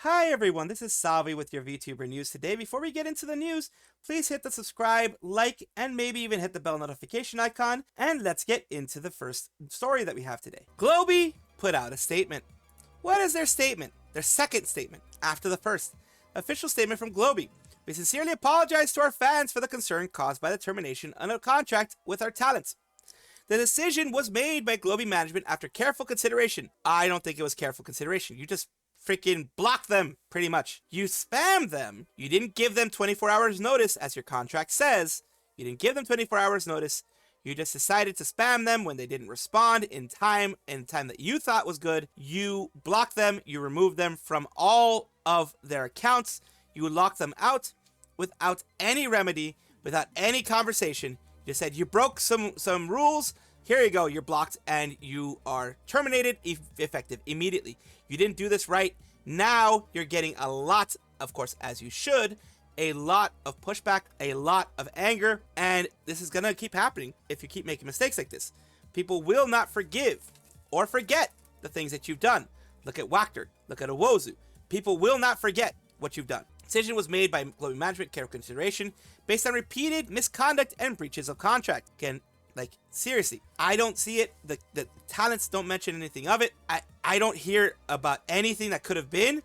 Hi everyone, this is Salvi with your VTuber news today. Before we get into the news, please hit the subscribe, like, and maybe even hit the bell notification icon, and let's get into the first story that we have today. Globie put out a statement. What is their statement? Their second statement, after the first. Official statement from Globie. We sincerely apologize to our fans for the concern caused by the termination of a contract with our talents. The decision was made by Globie management after careful consideration. I don't think it was careful consideration. You just freaking block them, pretty much. You spam them. You didn't give them 24 hours notice, as your contract says. You didn't give them 24 hours notice. You just decided to spam them when they didn't respond in time that you thought was good. You blocked them. You removed them from all of their accounts. You locked them out without any remedy, without any conversation. You said you broke some rules. Here you go, you're blocked and you are terminated, effective immediately. You didn't do this right. Now you're getting a lot, of course, as you should, a lot of pushback, a lot of anger, and this is gonna keep happening if you keep making mistakes like this. People will not forgive or forget the things that you've done. Look at Wactor, look at Owozu. People will not forget what you've done. Decision was made by Globie management, careful consideration, based on repeated misconduct and breaches of contract. Again, like, seriously, I don't see it. The talents don't mention anything of it. I don't hear about anything that could have been.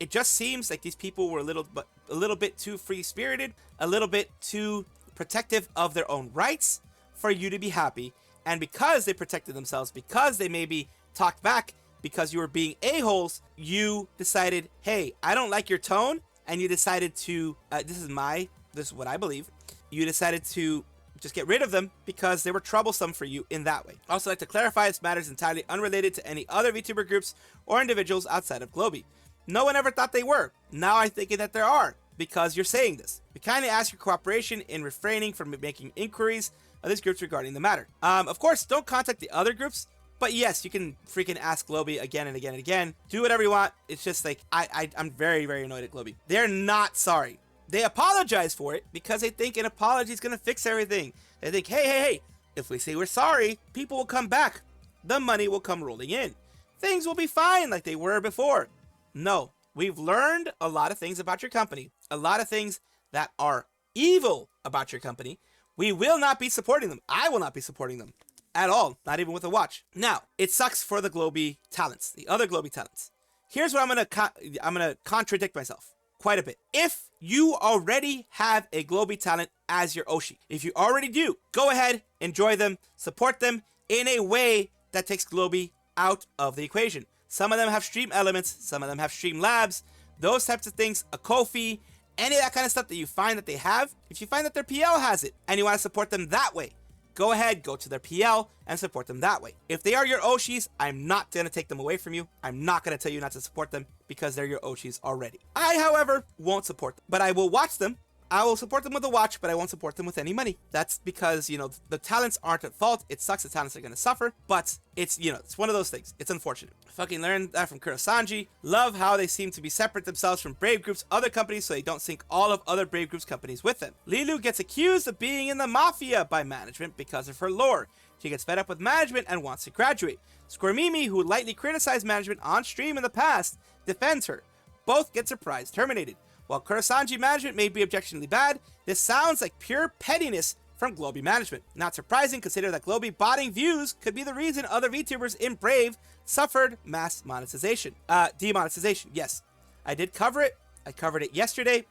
It just seems like these people were a little bit too free-spirited, a little bit too protective of their own rights for you to be happy. And because they protected themselves, because they maybe talked back, because you were being a-holes, you decided, hey, I don't like your tone, and you decided to, this is what I believe, you decided to just get rid of them because they were troublesome for you in that way. Also, like to clarify, this matter is entirely unrelated to any other VTuber groups or individuals outside of Globie. No one ever thought they were. Now I'm thinking that there are, because you're saying this. We kindly ask your cooperation in refraining from making inquiries of these groups regarding the matter. Of course, don't contact the other groups, but yes, you can freaking ask Globie again and again and again. Do whatever you want. It's just like, I'm very, very annoyed at Globie. They're not sorry. They apologize for it because they think an apology is going to fix everything. They think, hey, if we say we're sorry, people will come back. The money will come rolling in. Things will be fine like they were before. No, we've learned a lot of things about your company. A lot of things that are evil about your company. We will not be supporting them. I will not be supporting them at all. Not even with a watch. Now, it sucks for the Globie talents, the other Globie talents. Here's what I'm gonna contradict myself quite a bit. If you already have a Globie talent as your Oshi, if you already do, go ahead, enjoy them, support them in a way that takes Globie out of the equation. Some of them have stream elements, some of them have stream labs, those types of things, a Ko-fi, any of that kind of stuff that you find that they have. If you find that their PL has it and you want to support them that way, go ahead, go to their PL and support them that way. If they are your Oshis, I'm not going to take them away from you. I'm not going to tell you not to support them because they're your Oshis already. I, however, won't support them, but I will watch them. I will support them with a watch, but I won't support them with any money. That's because, you know, the talents aren't at fault. It sucks. The talents are going to suffer, but it's, you know, it's one of those things. It's unfortunate. I fucking learned that from Nijisanji. Love how they seem to be separate themselves from Brave Group's other companies so they don't sync all of other Brave Group's companies with them. Lilu gets accused of being in the mafia by management because of her lore. She gets fed up with management and wants to graduate. Squirrel, who lightly criticized management on stream in the past, defends her. Both get surprised terminated. While Nijisanji management may be objectionably bad, this sounds like pure pettiness from Globie management. Not surprising, consider that Globie botting views could be the reason other VTubers in Brave suffered mass monetization. Demonetization, yes. I did cover it. I covered it yesterday.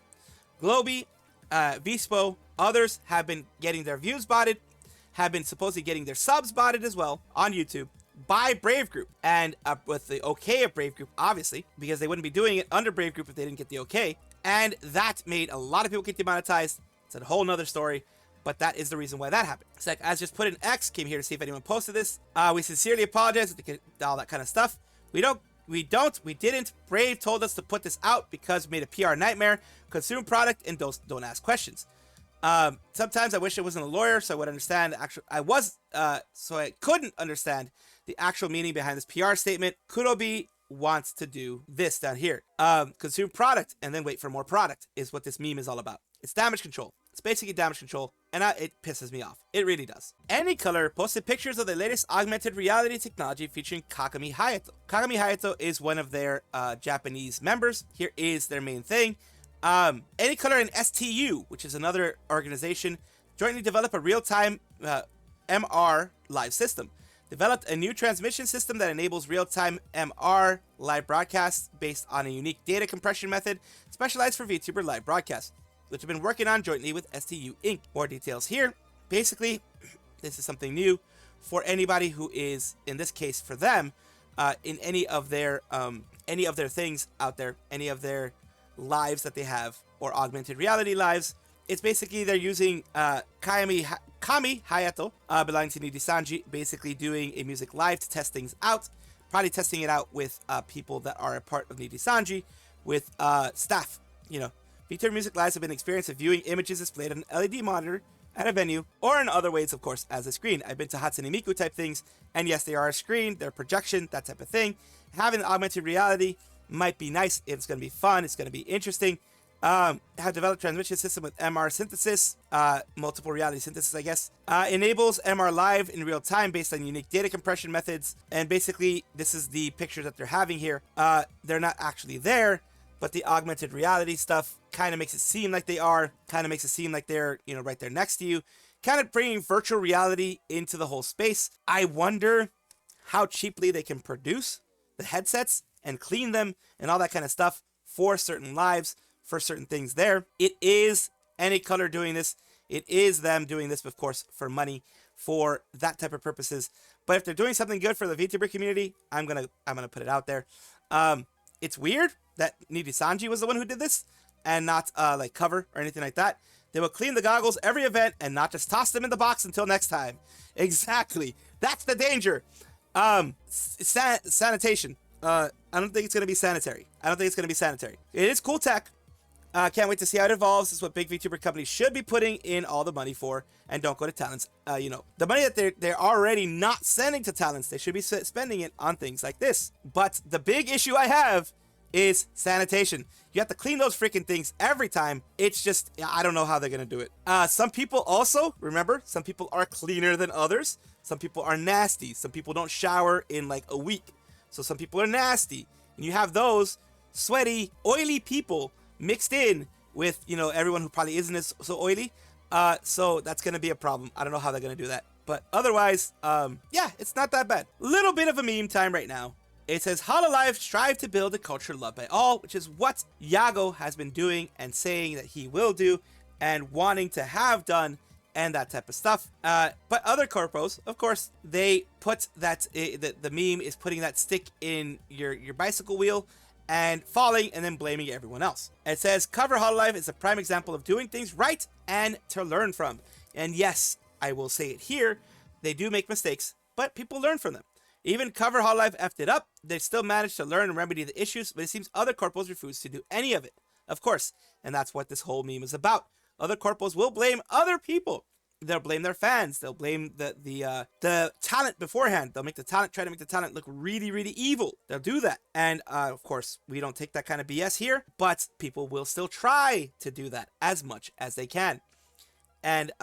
Globie, Vispo, others have been getting their views botted, have been supposedly getting their subs botted as well on YouTube by Brave Group, and with the okay of Brave Group, obviously, because they wouldn't be doing it under Brave Group if they didn't get the okay. And that made a lot of people get demonetized. It's a whole nother story, but that is the reason why that happened. It's like, as just put in X, came here to see if anyone posted this. We sincerely apologize, all that kind of stuff. We didn't. Brave told us to put this out because we made a PR nightmare. Consume product and don't ask questions. Sometimes I wish I wasn't a lawyer, so I would understand so I couldn't understand the actual meaning behind this PR statement. Kurobi wants to do this down here. Consume product and then wait for more product is what this meme is all about. It's damage control. It's basically damage control, and it pisses me off. It really does. Any Color posted pictures of the latest augmented reality technology featuring Kagami Hayato. Kagami Hayato is one of their Japanese members. Here is their main thing. Any Color and STU, which is another organization, jointly developed a real-time MR live system. Developed a new transmission system that enables real-time MR live broadcasts based on a unique data compression method specialized for VTuber live broadcasts, which have been working on jointly with STU Inc. More details here. Basically, this is something new for anybody who is, in this case for them, in any of their things out there, any of their lives that they have, or augmented reality lives. It's basically they're using Kami Hayato, belonging to Nijisanji, basically doing a music live to test things out. Probably testing it out with people that are a part of Nijisanji, with staff. You know, VTuber music lives have been experienced of viewing images displayed on an LED monitor at a venue, or in other ways, of course, as a screen. I've been to Hatsune Miku type things, and yes, they are a screen, they're projection, that type of thing. Having augmented reality might be nice. It's going to be fun. It's going to be interesting. Have developed transmission system with MR synthesis, multiple reality synthesis, I guess. Enables MR live in real time based on unique data compression methods. And basically, this is the picture that they're having here. They're not actually there, but the augmented reality stuff kind of makes it seem like they are. Kind of makes it seem like they're, you know, right there next to you. Kind of bringing virtual reality into the whole space. I wonder how cheaply they can produce the headsets and clean them and all that kind of stuff for certain lives, for certain things there. It is Any Color doing this. It is them doing this, of course, for money, for that type of purposes. But if they're doing something good for the VTuber community, I'm gonna put it out there. It's weird that Nijisanji was the one who did this, and not like Cover or anything like that. They will clean the goggles every event and not just toss them in the box until next time. Exactly. That's the danger. Sanitation. I don't think it's going to be sanitary. It is cool tech. Can't wait to see how it evolves. This is what big VTuber companies should be putting in all the money for, and don't go to talents. You know, the money that they're already not sending to talents, they should be spending it on things like this. But the big issue I have is sanitation. You have to clean those freaking things every time. It's just, I don't know how they're going to do it. Some people also, remember, some people are cleaner than others. Some people are nasty. Some people don't shower in like a week. So some people are nasty. And you have those sweaty, oily people mixed in with, you know, everyone who probably isn't so oily. So that's going to be a problem. I don't know how they're going to do that. But otherwise, yeah, it's not that bad. Little bit of a meme time right now. It says, hololive strive to build a culture loved by all, which is what Yago has been doing and saying that he will do and wanting to have done and that type of stuff. But other corpos, of course, they put that, the meme is putting that stick in your bicycle wheel and falling and then blaming everyone else. It says, Cover Hololive is a prime example of doing things right and to learn from. And yes, I will say it here, they do make mistakes, but people learn from them. Even Cover Hololive effed it up, they still managed to learn and remedy the issues, but it seems other corpos refuse to do any of it. Of course, and that's what this whole meme is about. Other corpos will blame other people. They'll blame their fans. They'll blame the talent beforehand. They'll try to make the talent look really, really evil. They'll do that. And of course, we don't take that kind of BS here, but people will still try to do that as much as they can. And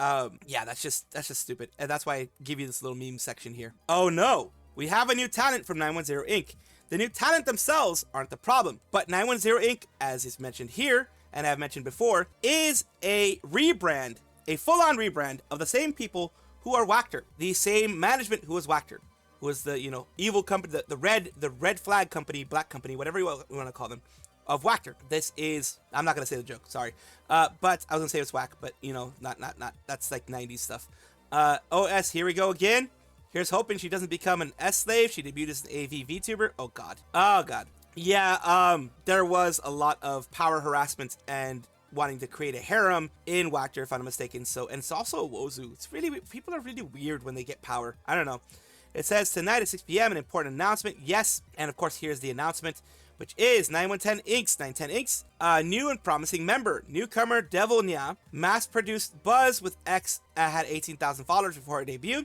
yeah, that's just stupid. And that's why I give you this little meme section here. Oh no, we have a new talent from 910 Inc. The new talent themselves aren't the problem, but 910 Inc., as is mentioned here, and I've mentioned before, is a rebrand, a full-on rebrand of the same people who are Wactor, the same management who was Wactor, who was the, you know, evil company, the red flag company, black company, whatever you want to call them, of Wactor. This is, I'm not gonna say the joke, sorry, but I was gonna say it's whack, but you know, not, that's like 90s stuff. OS, here we go again. Here's hoping she doesn't become an S slave. She debuted as an AV VTuber. Oh god. Yeah, there was a lot of power harassment and wanting to create a harem in Wactor, if I'm not mistaken. So, and it's also a Wozu. It's really, people are really weird when they get power. I don't know. It says tonight at 6 p.m. an important announcement. Yes, and of course here's the announcement, which is 910 Inc.'s 910 Inc.'s new and promising member, newcomer Devil Nya, mass-produced Buzz with X had 18,000 followers before her debut.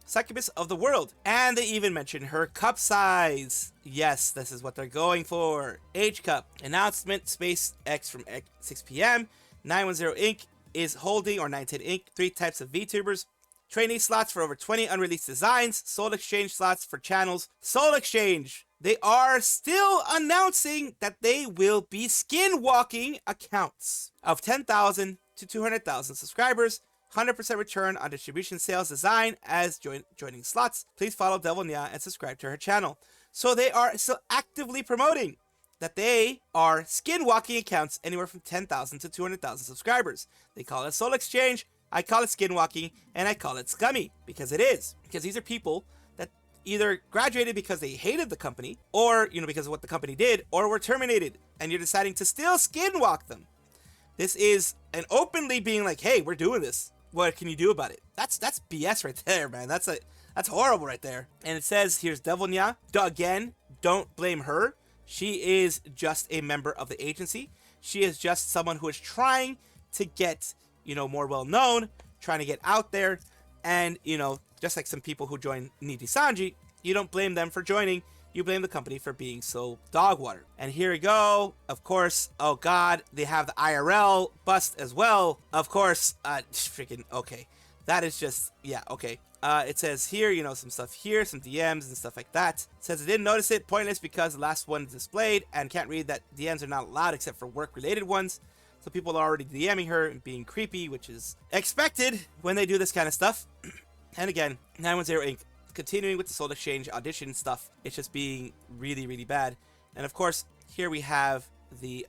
Succubus of the world, and they even mention her cup size. Yes, this is what they're going for. Age cup announcement. Space X from 6 p.m. 910 Inc. is holding, or 19 Inc., 3 types of VTubers. Training slots for over 20 unreleased designs. Soul Exchange slots for channels. Soul Exchange! They are still announcing that they will be skinwalking accounts of 10,000 to 200,000 subscribers. 100% return on distribution sales design as joining slots. Please follow Devil Nya and subscribe to her channel. So they are still actively promoting that they are skinwalking accounts anywhere from 10,000 to 200,000 subscribers. They call it Soul Exchange. I call it skinwalking, and I call it scummy, because it is. Because these are people that either graduated because they hated the company, or, because of what the company did, or were terminated, and you're deciding to still skinwalk them. This is an openly being like, hey, we're doing this. What can you do about it? That's BS right there, man. That's horrible right there. And it says, here's Devil Nya. Again, don't blame her. She is just a member of the agency. She is just someone who is trying to get, more well-known, trying to get out there. And, just like some people who join Nijisanji, you don't blame them for joining. You blame the company for being so dog water. And here we go. Of course, oh God, they have the IRL bust as well. Of course, freaking, okay. That is just, yeah, okay. It says here, some stuff here, some DMs and stuff like that. It says I didn't notice it, pointless because the last one is displayed and can't read that DMs are not allowed except for work-related ones. So people are already DMing her and being creepy, which is expected when they do this kind of stuff. And again, 910 Inc. continuing with the Soul Exchange audition stuff. It's just being really, really bad. And of course, here we have the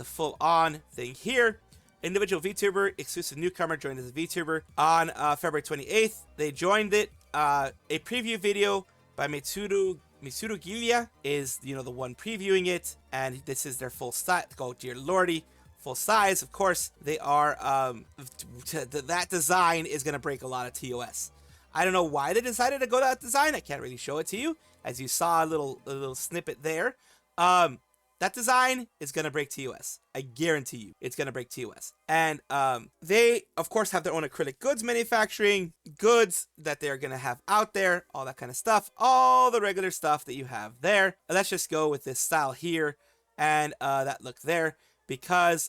full-on thing here. Individual VTuber, exclusive newcomer joined as a VTuber on February 28th. They joined it. A preview video by Mitsuru Gilia is, the one previewing it. And this is their full size. Oh, dear lordy. Full size. Of course, they are, that design is going to break a lot of TOS. I don't know why they decided to go that design. I can't really show it to you. As you saw a little snippet there. That design is going to break TOS. I guarantee you it's going to break TOS. And they, of course, have their own acrylic goods manufacturing, goods that they're going to have out there, all that kind of stuff, all the regular stuff that you have there. Let's just go with this style here and that look there. Because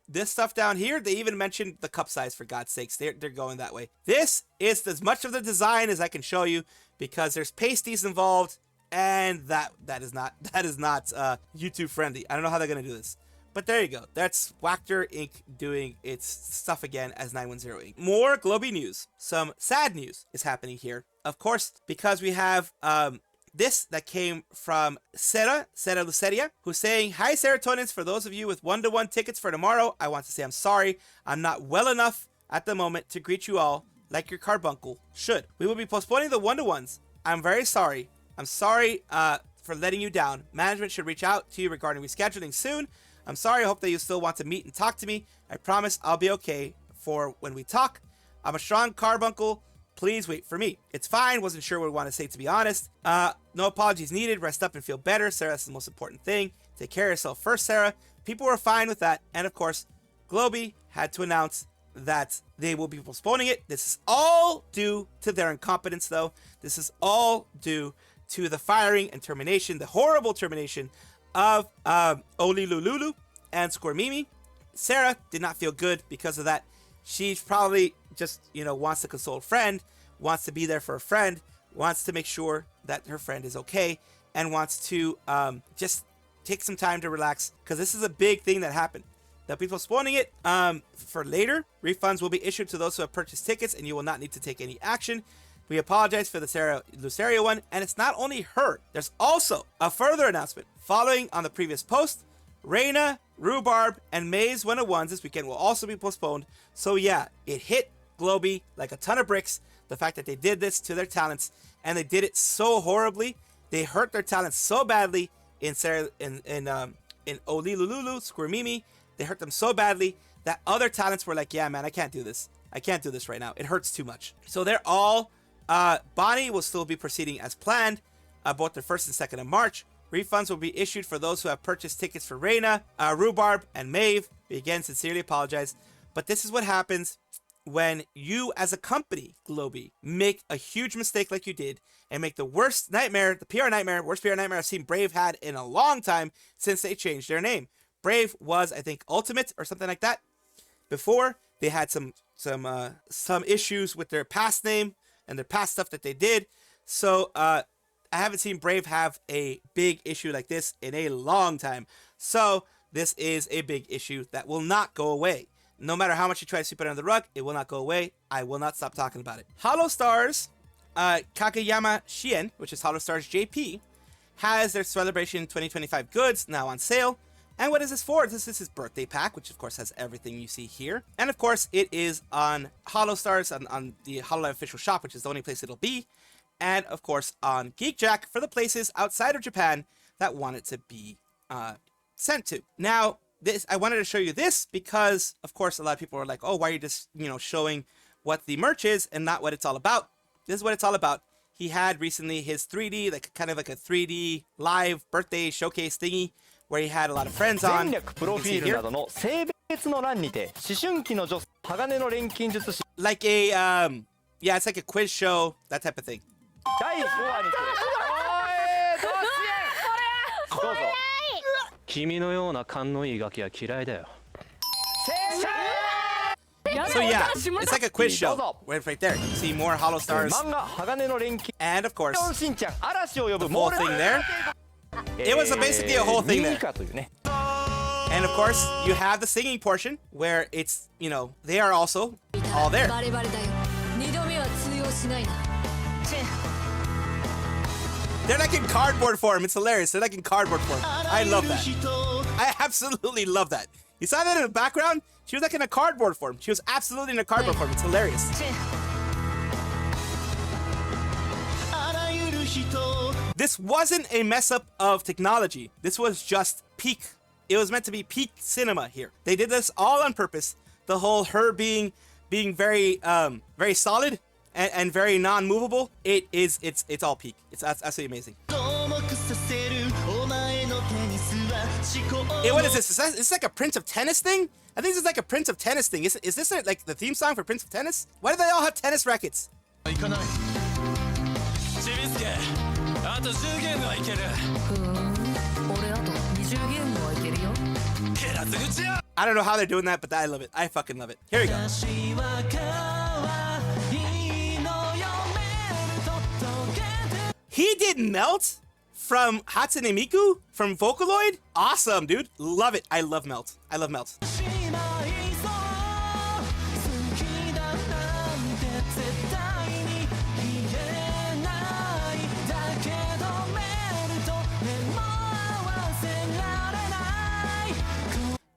this stuff down here, they even mentioned the cup size, for God's sakes. They're going that way. This is as much of the design as I can show you because there's pasties involved. And that is not YouTube friendly. I don't know how they're gonna do this, but there you go. That's Wactor Inc. doing its stuff again as 910 Inc. More Globie news. Some sad news is happening here, of course, because we have this that came from Sarah Luceria, who's saying, "Hi Serotonins, for those of you with 1-to-1 tickets for tomorrow, I want to say I'm sorry. I'm not well enough at the moment to greet you all like your carbuncle should. We will be postponing the 1-to-1s. I'm very sorry. I'm sorry for letting you down. Management should reach out to you regarding rescheduling soon. I'm sorry. I hope that you still want to meet and talk to me. I promise I'll be okay for when we talk. I'm a strong carbuncle. Please wait for me. It's fine. Wasn't sure what I want to say, to be honest. No apologies needed. Rest up and feel better. Sarah, that's the most important thing. Take care of yourself first, Sarah." People were fine with that. And of course, Globie had to announce that they will be postponing it. This is all due to their incompetence, though. This is all due to the firing and termination, the horrible termination of Oli Lululu and Squirrel. Sarah did not feel good because of that. She probably just, wants to console a friend, wants to be there for a friend, wants to make sure that her friend is okay, and wants to just take some time to relax, because this is a big thing that happened. They'll be postponing it for later. Refunds will be issued to those who have purchased tickets, and you will not need to take any action. We apologize for the Sarah Luceria one, and it's not only her. There's also a further announcement. Following on the previous post, Reina, Rhubarb, and Maze 101s this weekend will also be postponed. So yeah, it hit Globie like a ton of bricks, the fact that they did this to their talents, and they did it so horribly. They hurt their talents so badly in Oli Lululu, Squirrel. They hurt them so badly that other talents were like, yeah, man, I can't do this. I can't do this right now. It hurts too much. So they're all... Bonnie will still be proceeding as planned, both the 1st and 2nd of March. Refunds will be issued for those who have purchased tickets for Reina, Rhubarb, and Maeve. We again sincerely apologize. But this is what happens when you, as a company, Globie, make a huge mistake like you did and make the worst nightmare, the PR nightmare, worst PR nightmare I've seen Brave had in a long time since they changed their name. Brave was, I think, Ultimate or something like that before. They had some issues with their past name and their past stuff that they did. So I haven't seen Brave have a big issue like this in a long time. So this is a big issue that will not go away. No matter how much you try to sweep it under the rug, it will not go away. I will not stop talking about it. Holostars Shien, which is Holostars JP, has their Celebration 2025 goods now on sale. And what is this for? This is his birthday pack, which of course has everything you see here. And of course, it is on Holostars, on the Hololive official shop, which is the only place it'll be. And of course, on GeekJack for the places outside of Japan that want it to be sent to. Now, I wanted to show you this because, of course, a lot of people are like, oh, why are you just, showing what the merch is and not what it's all about? This is what it's all about. He had recently his 3D, kind of like a 3D live birthday showcase thingy, where he had a lot of friends on. Like a, yeah, it's like a quiz show, that type of thing. So yeah, it's like a quiz show. Right there. You can see more Holostars. And of course, the whole thing there. It was basically a whole thing there. And of course, you have the singing portion where it's, they are also all there. They're like in cardboard form. It's hilarious. They're like in cardboard form. I love that. I absolutely love that. You saw that in the background? She was like in a cardboard form. She was absolutely in a cardboard form. It's hilarious. This wasn't a mess up of technology. This was just peak. It was meant to be peak cinema here. They did this all on purpose. The whole her being very very solid and very non-movable. It's all peak. It's absolutely amazing. Hey, what is this? Is this like a Prince of Tennis thing? I think this is like a Prince of Tennis thing. Is this like the theme song for Prince of Tennis? Why do they all have tennis rackets? I don't know how they're doing that, but I love it. I fucking love it. Here we go. He did Melt from Hatsune Miku from Vocaloid. Awesome, dude. Love it. I love Melt. I love Melt.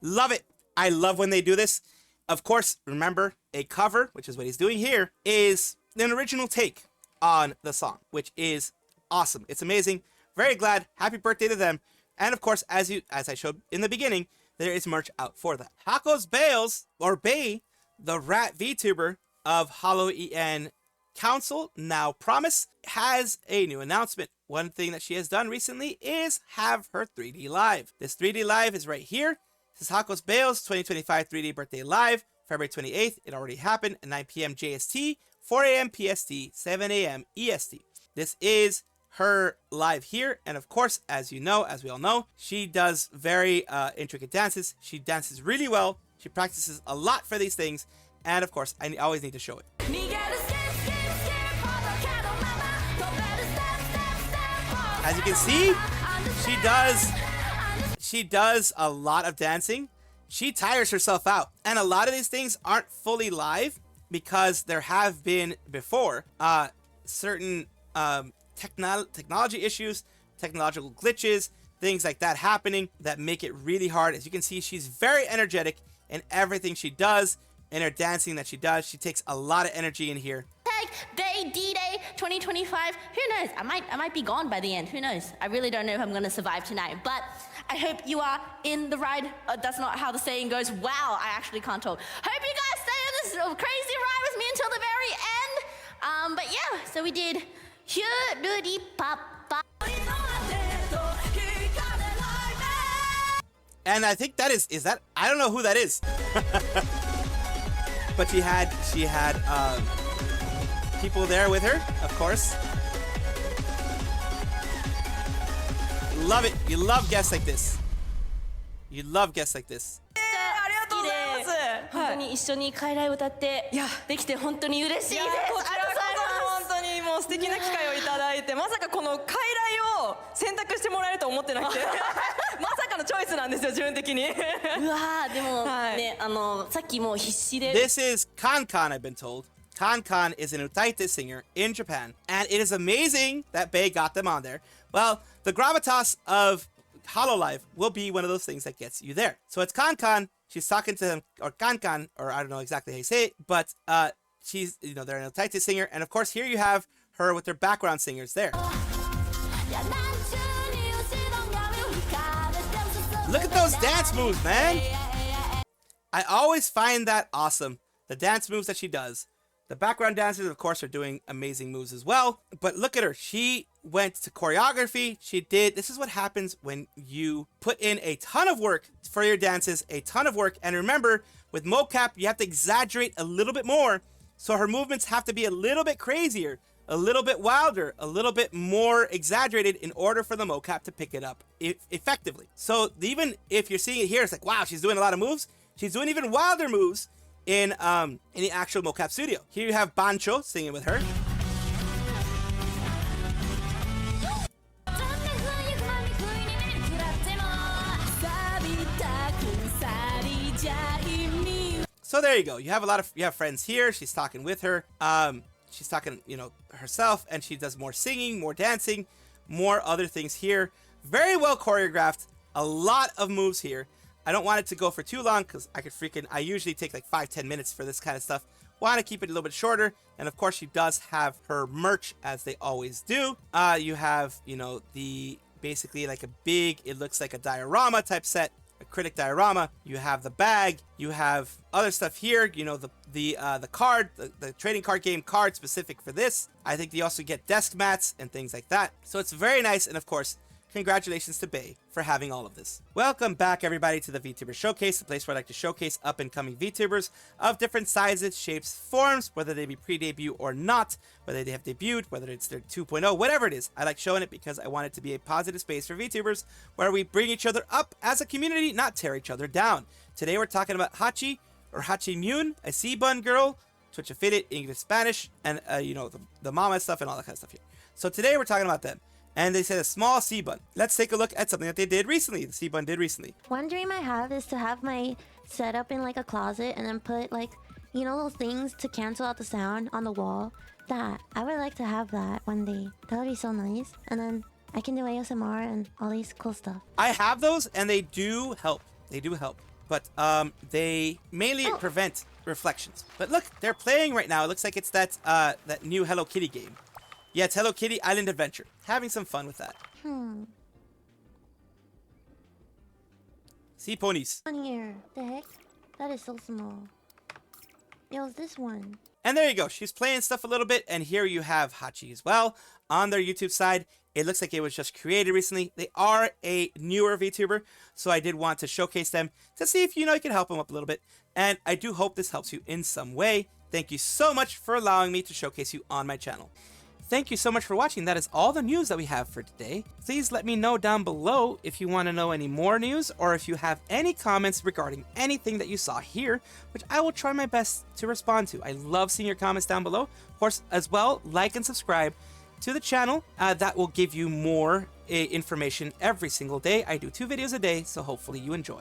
Love it. I love when they do this. Of course, remember, a cover, which is what he's doing here, is an original take on the song, which is awesome. It's amazing. Very glad. Happy birthday to them. And of course, as I showed in the beginning, there is merch out for that. Hako's Bales, or Bae, the rat VTuber of Holo EN Council, now Promise, has a new announcement. One thing that she has done recently is have her 3D Live. This 3D Live is right here. This is Hako's Bales 2025 3D Birthday Live, February 28th. It already happened at 9 p.m. JST, 4 a.m. PST, 7 a.m. EST. This is her live here, and of course, as we all know, she does very intricate dances. She dances really well. She practices a lot for these things, and of course, I always need to show it. As you can see, she does a lot of dancing. She tires herself out, and a lot of these things aren't fully live because there have been before certain technology issues, technological glitches, things like that happening that make it really hard. As you can see, she's very energetic in everything she does, in her dancing that she does. She takes a lot of energy in here. Day D-Day 2025. Who knows? I might be gone by the end. Who knows? I really don't know if I'm gonna survive tonight. But I hope you are in the ride. That's not how the saying goes. Wow, I actually can't talk. Hope you guys stay on this crazy ride with me until the very end. But yeah, so we did. And I think that is that, I don't know who that is. But she had people there with her, of course. Love it. You love guests like this. You love guests like this. 本当に一緒に傀儡を歌ってできて本当に嬉しいです。こちらこそ本当にもう素敵な機会をいただいて、まさかこの傀儡を選択してもらえると思ってなくてまさかのチョイスなんですよ、自分的に。うわー、でもね、さっきもう必死で。This is Kankan, I've been told. Kankan is an utaite singer in Japan, and it is amazing that Bae got them on there. Well, the gravitas of hololive will be one of those things that gets you there. So it's Kankan. She's talking to him, or Kankan, or I don't know exactly how you say it, but she's, you know, they're an utaite singer, and of course here you have her with their background singers there. Look at those dance moves, man! I always find that awesome. The dance moves that she does. The background dancers, of course, are doing amazing moves as well. But look at her. She went to choreography. This is what happens when you put in a ton of work for your dances, a ton of work. And remember, with mocap, you have to exaggerate a little bit more. So her movements have to be a little bit crazier, a little bit wilder, a little bit more exaggerated in order for the mocap to pick it up effectively. So even if you're seeing it here, it's like, wow, she's doing a lot of moves. She's doing even wilder moves in the actual mocap studio. Here you have Bancho singing with her. So there you go. You have friends here. She's talking with her. She's talking, you know, herself, and she does more singing, more dancing, more other things here. Very well choreographed. A lot of moves here. I don't want it to go for too long because I usually take like 5-10 minutes for this kind of stuff. Want to keep it a little bit shorter. And of course, she does have her merch, as they always do. You have, you know, basically like a big, it looks like a diorama type set, a critic diorama. You have the bag. You have other stuff here. You know, the card, the trading card game card specific for this. I think you also get desk mats and things like that. So it's very nice. And of course, congratulations to Bae for having all of this. Welcome back, everybody, to the VTuber Showcase, the place where I like to showcase up-and-coming VTubers of different sizes, shapes, forms, whether they be pre-debut or not, whether they have debuted, whether it's their 2.0, whatever it is. I like showing it because I want it to be a positive space for VTubers where we bring each other up as a community, not tear each other down. Today, we're talking about Hachi, or Hachi Myun, a C-bun girl, Twitch affiliate, English, Spanish, and, you know, the mama stuff and all that kind of stuff here. So today, we're talking about them. And they said a small C-bun. Let's take a look at something that they did recently. The C-bun did recently. One dream I have is to have my setup in like a closet and then put like, you know, those things to cancel out the sound on the wall. I would like to have that one day. That would be so nice. And then I can do ASMR and all these cool stuff. I have those and they do help. They do help. But they mainly prevent reflections. But look, they're playing right now. It looks like it's that new Hello Kitty game. Yeah, it's Hello Kitty Island Adventure. Having some fun with that. Sea ponies. On here. The heck? That is so small. Yo, it's this one. And there you go. She's playing stuff a little bit. And here you have Hachi as well. On their YouTube side, it looks like it was just created recently. They are a newer VTuber. So I did want to showcase them to see if, you know, you can help them up a little bit. And I do hope this helps you in some way. Thank you so much for allowing me to showcase you on my channel. Thank you so much for watching. That is all the news that we have for today. Please let me know down below if you want to know any more news or if you have any comments regarding anything that you saw here, which I will try my best to respond to. I love seeing your comments down below. Of course, as well, like and subscribe to the channel. That will give you more information every single day. I do 2 videos a day, so hopefully you enjoy.